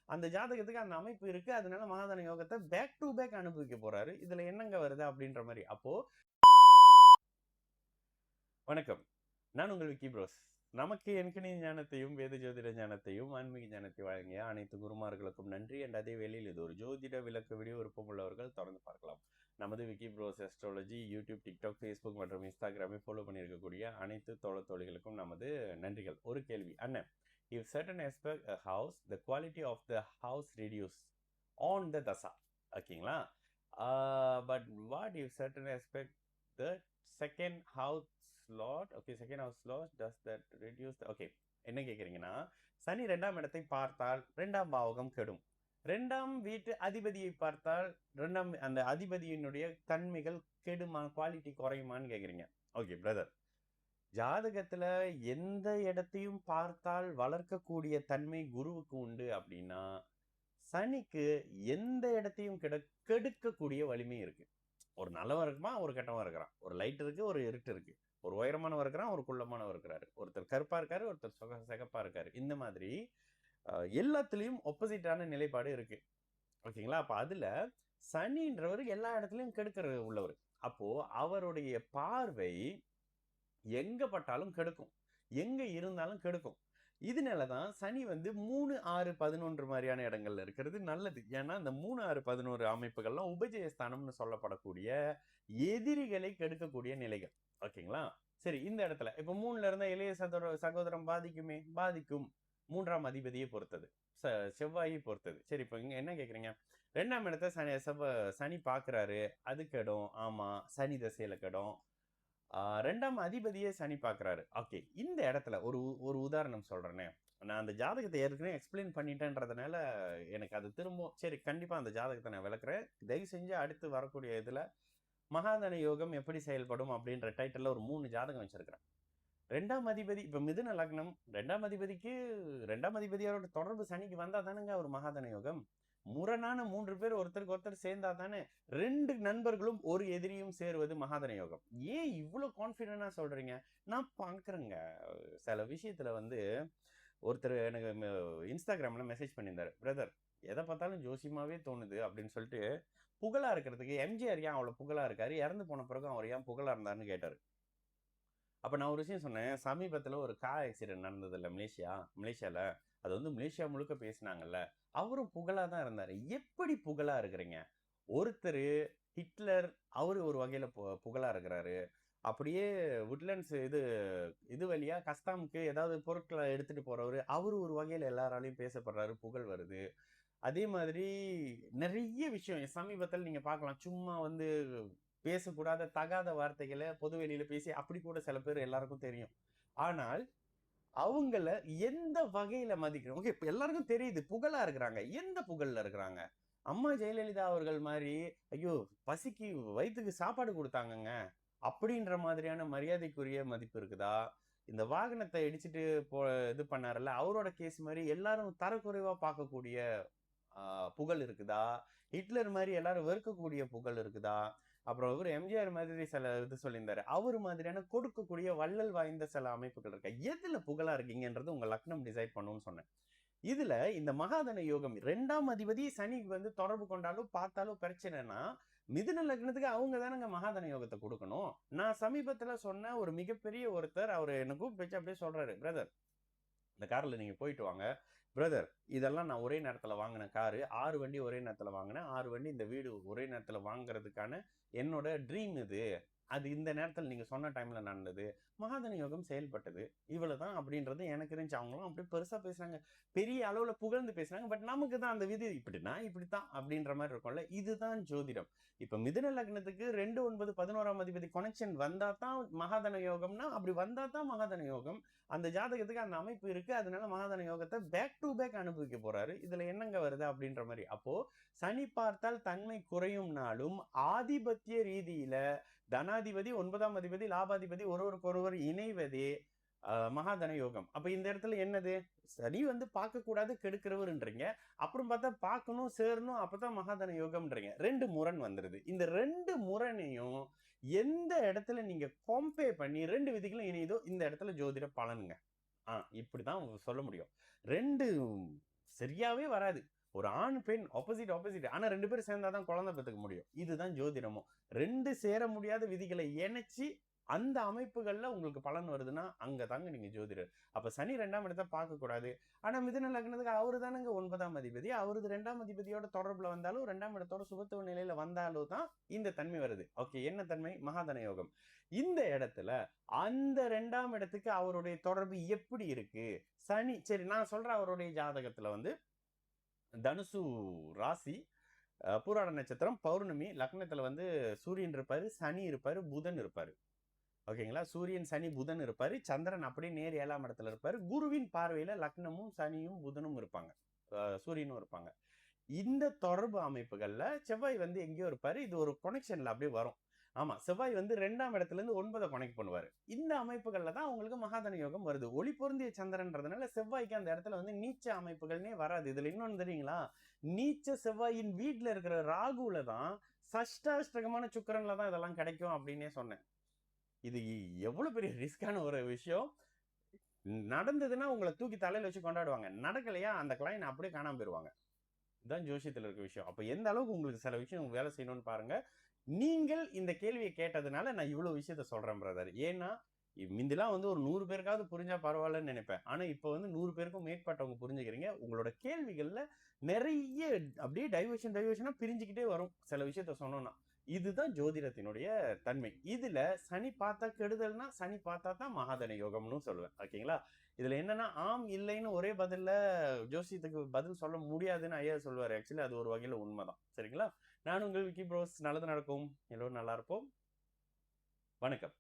அந்த ஜாதகத்துக்கு அந்த அமைப்பு இருக்கு, அதனால மகாதன யோகத்தை பேக் டு பேக் அனுபவிக்க போறாரு. இதுல என்னங்க வருது அப்படின்ற மாதிரி. அப்போ வணக்கம், நான் உங்கள் விக்கி ப்ரோஸ். நமக்கு எண்கணித ஞானத்தையும் வேத ஜோதிட ஞானத்தையும் ஆன்மீக ஞானத்தையும் வழங்கிய அனைத்து குருமார்களுக்கும் நன்றி. அண்ட் அதே வேளையில் இது ஒரு ஜோதிட விளக்க வீடியோ விருப்பம் உள்ளவர்கள் தொடர்ந்து பார்க்கலாம். நமது Vicky bros astrology YouTube, TikTok, Facebook மற்றும் இன்ஸ்டாகிராமை ஃபாலோ பண்ணியிருக்கக்கூடிய அனைத்து தோழிகளுக்கும் நமது நன்றிகள். ஒரு கேள்வி அண்ணன், if certain aspect a house, the quality of the house reduce on the dasa, ஓகேங்களா? But what if certain aspect the second house slot, okay, second house slot, does that reduce the, okay, என்ன கேக்குறீங்கன்னா, சனி 2ஆம் இடத்தை பார்த்தால் 2ஆம் பாவகம் கெடும். 2ஆம் வீட்டு அதிபதியை பார்த்தால் 2ஆம் அந்த அதிபதியினுடைய தன்மைகள் கெடுமா, குவாலிட்டி குறையுமான்னு கேக்குறீங்க. ஓகே பிரதர், ஜாதகத்துல எந்த இடத்தையும் பார்த்தால் வளர்க்கக்கூடிய தன்மை குருவுக்கு உண்டு அப்படின்னா, சனிக்கு எந்த இடத்தையும் கெடுக்கக்கூடிய வலிமை இருக்கு. ஒரு நல்லவன் இருக்குமா, ஒரு கெட்டவன் இருக்கிறான். ஒரு லைட் இருக்கு, ஒரு இருட்டு இருக்கு. ஒரு உயரமானவர் இருக்கிறான், ஒரு குள்ளமானவர் இருக்கிறாரு. ஒருத்தர் கருப்பா இருக்காரு, ஒருத்தர் சிகப்பா இருக்காரு. இந்த மாதிரி எல்லாத்துலயும் ஒப்போசிட்டான நிலைப்பாடு இருக்கு. ஓகேங்களா? அப்ப அதுல சனின்றவர் எல்லா இடத்துலயும் கெடுக்கிற உள்ளவர். அப்போ அவருடைய பார்வை எங்க பட்டாலும் கெடுக்கும், எங்க இருந்தாலும் கெடுக்கும். இதனாலதான் சனி 3, 6, 11 மாதிரியான இடங்கள்ல இருக்கிறது நல்லது. ஏன்னா இந்த 3, 6, 11 அமைப்புகள்லாம் உபஜயஸ்தானம்னு சொல்லப்படக்கூடிய எதிரிகளை கெடுக்கக்கூடிய நிலைகள். ஓகேங்களா? சரி, இந்த இடத்துல இப்ப 3ல இருந்த இளைய சகோதரம் பாதிக்கும். 3ஆம் அதிபதியை பொறுத்தது, செவ்வாயை பொறுத்தது. சரி, இப்ப இங்க என்ன கேக்குறீங்க, 2ஆம் இடத்தை சனி பாக்குறாரு, அது கெடும். ஆமா, சனி தசையில கெடும். 2ஆம் அதிபதியே சனி பார்க்குறாரு. ஓகே, இந்த இடத்துல ஒரு உதாரணம் சொல்றேனே. நான் அந்த ஜாதகத்தை ஏற்கனவே எக்ஸ்பிளைன் பண்ணிட்டேன்றதுனால எனக்கு அது திரும்ப சரி, கண்டிப்பா அந்த ஜாதகத்தை நான் விளக்குறேன். தயவு செஞ்சு அடுத்து வரக்கூடிய இதுல மகாதன யோகம் எப்படி செயல்படும் அப்படின்ற டைட்டில் ஒரு 3 ஜாதகம் வச்சிருக்கிறேன். 2ஆம் அதிபதி இப்ப மிதுன லக்னம், 2ஆம் அதிபதிக்கு 2ஆம் அதிபதியோட தொடர்பு சனிக்கு வந்தா தானுங்க ஒரு மகாதன யோகம். முரணான 3 பேர் ஒருத்தருக்கு ஒருத்தர் சேர்ந்தா தானே 2 நண்பர்களும் ஒரு எதிரியும் சேருவது மகாதன யோகம். ஏன் இவ்வளவு கான்பிடண்டா சொல்றீங்க? நான் பாக்குறேங்க. சில விஷயத்துல ஒருத்தர் எனக்கு இன்ஸ்டாகிராம்ல மெசேஜ் பண்ணியிருந்தாரு, பிரதர் எதை பார்த்தாலும் ஜோசியமாவே தோணுது அப்படின்னு சொல்லிட்டு, புகழா இருக்கிறதுக்கு எம்ஜிஆர் ஏன் அவ்வளவு புகழா இருக்காரு, இறந்து போன பிறகு அவர் ஏன் புகழா இருந்தாருன்னு கேட்டாரு. அப்ப நான் ஒரு விஷயம் சொன்னேன். சமீபத்துல ஒரு கார் ஆக்சிடென்ட் நடந்தது இல்ல மலேசியால, அது மலேசியா முழுக்க பேசினாங்கல்ல, அவரும் புகழா தான் இருந்தாரு. எப்படி புகழா இருக்கிறீங்க? ஒருத்தர் ஹிட்லர், அவரு ஒரு வகையில புகழா இருக்கிறாரு. அப்படியே உட்லண்ட்ஸ் இது வழியா கஸ்தாமுக்கு ஏதாவது பொருட்களை எடுத்துட்டு போறவரு, அவரு ஒரு வகையில எல்லாராலையும் பேசப்படுறாரு, புகழ் வருது. அதே மாதிரி நிறைய விஷயம் சமீபத்தில் நீங்க பார்க்கலாம். சும்மா பேசக்கூடாத தகாத வார்த்தைகளை பொதுவெளியில பேசி அப்படி கூட சில பேர் எல்லாருக்கும் தெரியும். ஆனால் அவங்கள எந்த வகையில மதிக்கிறோம்? ஓகே, எல்லாருக்கும் தெரியுது புகழா இருக்கிறாங்க. எந்த புகழ்ல இருக்கிறாங்க? அம்மா ஜெயலலிதா அவர்கள் மாதிரி, ஐயோ பசிக்கு வயிற்றுக்கு சாப்பாடு கொடுத்தாங்கங்க அப்படின்ற மாதிரியான மரியாதைக்குரிய மதிப்பு இருக்குதா? இந்த வாகனத்தை இடிச்சிட்டு இது பண்ணாருல்ல, அவரோட கேஸ் மாதிரி எல்லாரும் தரக்குறைவா பார்க்கக்கூடிய புகழ் இருக்குதா? ஹிட்லர் மாதிரி எல்லாரும் வெறுக்கக்கூடிய புகழ் இருக்குதா? அப்புறம் இவர் எம்ஜிஆர் மாதிரி சில இது சொல்லியிருந்தாரு, அவரு மாதிரியான கொடுக்கக்கூடிய வள்ளல் வாய்ந்த சில அமைப்புகள் இருக்கா? எதுல புகழா இருக்கீங்கன்றது உங்க லக்னம் டிசைட் பண்ணுன்னு சொன்னேன். இதுல இந்த மகாதன யோகம் 2ஆம் அதிபதி சனி தொடர்பு கொண்டாலும் பார்த்தாலும் பிரச்சனைனா, மிதுன லக்னத்துக்கு அவங்க தானங்க மகாதன யோகத்தை கொடுக்கணும். நான் சமீபத்துல சொன்ன ஒரு மிகப்பெரிய ஒருத்தர், அவரு என்ன கூப்பிட்டு வச்சு அப்படியே சொல்றாரு, பிரதர் இந்த கார்ல நீங்க போயிட்டு வாங்க. பிரதர் இதெல்லாம் நான் ஒரே நேரத்துல வாங்கின காரு, 6 வண்டி ஒரே நேரத்துல வாங்கினேன், 6 வண்டி இந்த வீடு ஒரே நேரத்துல வாங்குறதுக்கான என்னோட ட்ரீம் இது. அது இந்த நேரத்தில் நீங்க சொன்ன டைம்ல நடந்தது. மகாதன யோகம் செயல்பட்டது. இவ்வளவுதான் அப்படின்றது எனக்கு இருந்துச்சு. அவங்களும் அப்படியே பெருசா பேசுறாங்க, பெரிய அளவுல புகழ்ந்து பேசுறாங்க. பட் நமக்கு தான் அந்த விதி இப்படின்னா இப்படித்தான் அப்படின்ற மாதிரி இருக்கும்ல. இதுதான் ஜோதிடம். இப்ப மிதுன லக்னத்துக்கு 2, 9, 11ஆம் அதிபதி கனெக்ஷன் வந்தா தான் மகாதன யோகம்னா, அப்படி வந்தா தான் மகாதன யோகம். அந்த ஜாதகத்துக்கு அந்த அமைப்பு இருக்கு, அதனால மகாதன யோகத்தை பேக் டு பேக் அனுபவிக்க போறாரு. இதுல என்னங்க வருது அப்படின்ற மாதிரி. அப்போ சனி பார்த்தால் தன்மை குறையும்னாலும் ஆதிபத்திய ரீதியில தனாதிபதி, 9ஆம் அதிபதி, லாபாதிபதி ஒருவருக்கொருவர் இணைவதே மகாதன யோகம். அப்ப இந்த இடத்துல என்னது? சனி பார்க்க கூடாது கெடுக்கிறவர்ன்றீங்க, அப்புறம் பார்த்தா பார்க்கணும் சேரணும், அப்பதான் மகாதன யோகம்ன்றீங்க. 2 முரண் வந்துருது. இந்த 2 முரணையும் எந்த இடத்துல நீங்க கம்பேர் பண்ணி 2 விதிகளும் இணையுதோ இந்த இடத்துல ஜோதிட பலனுங்க. இப்படிதான் சொல்ல முடியும். 2 சரியாவே வராது. ஒரு ஆண் பெண் ஆப்போசிட். ஆனா 2 பேரும் சேர்ந்தாதான் குழந்தை பெற்றுக்க முடியும். இதுதான் ஜோதிடமும். 2 சேர முடியாத விதிகளை இணைச்சு அந்த அமைப்புகள்ல உங்களுக்கு பலன் வருதுன்னா அங்க தாங்க நீங்க ஜோதிடர். அப்ப சனி 2ஆம் இடத்தை பார்க்க கூடாது. ஆனா மிதுன லக்னத்துக்கு அவரு தானங்க 9ஆம் அதிபதி. அவரது 2ஆம் அதிபதியோட தொடர்புல வந்தாலும் 2ஆம் இடத்தோட சுபத்துவ நிலையில வந்தாலும் தான் இந்த தன்மை வருது. ஓகே, என்ன தன்மை? மகாதன யோகம். இந்த இடத்துல அந்த 2ஆம் இடத்துக்கு அவருடைய தொடர்பு எப்படி இருக்கு? சனி சரி, நான் சொல்றேன். அவருடைய ஜாதகத்துல வந்து தனுசு ராசி, பூராட நட்சத்திரம், பௌர்ணமி, லக்னத்துல வந்து சூரியன் இருப்பாரு, சனி இருப்பாரு, புதன் இருப்பாரு. ஓகேங்களா? சூரியன், சனி, புதன் இருப்பாரு. சந்திரன் அப்படியே நேர் 7ஆம் இடத்துல இருப்பாரு. குருவின் பார்வையில லக்னமும் சனியும் புதனும் இருப்பாங்க, சூரியனும் இருப்பாங்க. இந்த தொடர்பு அமைப்புகள்ல செவ்வாய் வந்து எங்கேயோ இருப்பாரு. இது ஒரு கனெக்ஷன்ல அப்படியே வரும். ஆமா, செவ்வாய் வந்து 2ஆம் இடத்துல இருந்து 9 கனெக்ட் பண்ணுவாரு. இந்த அமைப்புகள்ல தான் உங்களுக்கு மகாதன யோகம் வருது. ஒளி பொருந்திய சந்திரன்றதுனால செவ்வாய்க்கு அந்த இடத்துல வந்து நீச்ச அமைப்புகள்னே வராது. இதுல இன்னொன்னு தெரியுங்களா? நீச்ச செவ்வாயின் வீட்டுல இருக்கிற ராகுல தான் சஷ்டாஷ்டகமான சுக்கிரன்ல தான் இதெல்லாம் கிடைக்கும் அப்படின்னே சொன்னேன். இது எவ்வளவு பெரிய ரிஸ்கான ஒரு விஷயம். நடந்ததுன்னா உங்களை தூக்கி தலையில வச்சு கொண்டாடுவாங்க. நடக்கலையா அந்த கிளைன் அப்படியே காணாம போயிருவாங்க. இதுதான் ஜோசியத்தில் இருக்க விஷயம். அப்ப எந்த அளவுக்கு உங்களுக்கு சில விஷயம் வேலை செய்யணும்னு பாருங்க. நீங்கள் இந்த கேள்வியை கேட்டதுனால நான் இவ்வளவு விஷயத்த சொல்றேன் பிரதர். ஏன்னா முந்திலாம் வந்து ஒரு 100 பேருக்காவது புரிஞ்சா பரவாயில்லன்னு நினைப்பேன். ஆனா இப்ப வந்து 100 பேருக்கும் மேற்பட்டவங்க புரிஞ்சுக்கிறீங்க. உங்களோட கேள்விகள்ல நிறைய அப்படியே டைவர்ஷனா பிரிஞ்சுக்கிட்டே வரும் சில விஷயத்த சொன்னோம்னா. இதுதான் ஜோதிடத்தினுடைய தன்மை. இதுல சனி பார்த்தா கெடுதல்னா சனி பார்த்தா தான் மகாதன யோகம்னு சொல்லுவேன். ஓகேங்களா? இதுல என்னன்னா ஆம் இல்லைன்னு ஒரே பதில்ல ஜோசியத்துக்கு பதில் சொல்ல முடியாதுன்னு ஐயா சொல்லுவாரு. ஆக்சுவலி அது ஒரு வகையில உண்மைதான். சரிங்களா? நான் உங்கள் விக்கி ப்ரோஸ். நல்லது நடக்கும். எல்லோரும் நல்லா இருப்போம். வணக்கம்.